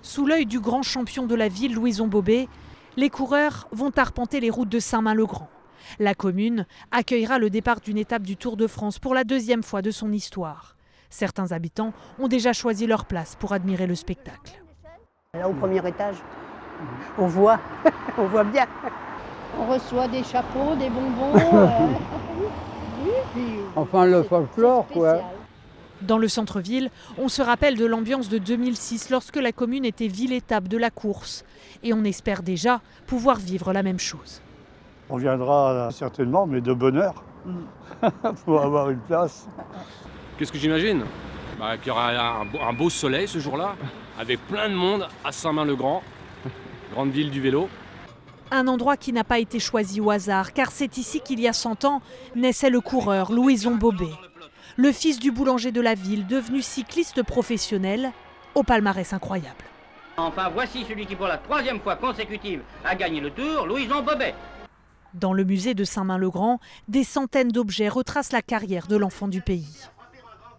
Sous l'œil du grand champion de la ville, Louison Bobet, les coureurs vont arpenter les routes de Saint-Main-le-Grand. La commune accueillera le départ d'une étape du Tour de France pour la deuxième fois de son histoire. Certains habitants ont déjà choisi leur place pour admirer le spectacle. Là, au premier étage, on voit, on voit bien. On reçoit des chapeaux, des bonbons. Enfin, le folklore, quoi. Dans le centre-ville, on se rappelle de l'ambiance de 2006 lorsque la commune était ville-étape de la course. Et on espère déjà pouvoir vivre la même chose. On viendra certainement, mais de bonne heure, pour avoir une place. Qu'est-ce que j'imagine ? Qu'il y aura un beau soleil ce jour-là, avec plein de monde à Saint-Main-le-Grand, grande ville du vélo. Un endroit qui n'a pas été choisi au hasard, car c'est ici qu'il y a 100 ans naissait le coureur Louison Bobet. Le fils du boulanger de la ville, devenu cycliste professionnel, au palmarès incroyable. Enfin, voici celui qui, pour la 3e fois consécutive, a gagné le Tour, Louison Bobet. Dans le musée de Saint-Main-le-Grand, des centaines d'objets retracent la carrière de l'enfant du pays.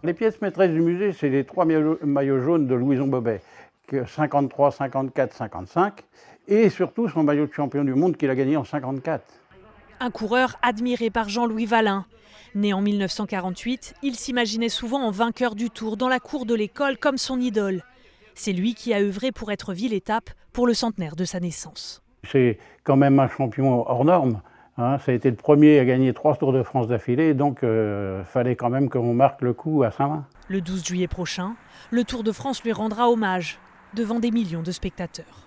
Les pièces maîtresses du musée, c'est les 3 maillots jaunes de Louison Bobet, 53, 54, 55, et surtout son maillot de champion du monde qu'il a gagné en 54. Un coureur admiré par Jean-Louis Valin. Né en 1948, il s'imaginait souvent en vainqueur du Tour dans la cour de l'école comme son idole. C'est lui qui a œuvré pour être ville-étape pour le centenaire de sa naissance. C'est quand même un champion hors norme. Ça a été le premier à gagner 3 Tours de France d'affilée, donc fallait quand même qu'on marque le coup à Saint-Main. Le 12 juillet prochain, le Tour de France lui rendra hommage devant des millions de spectateurs.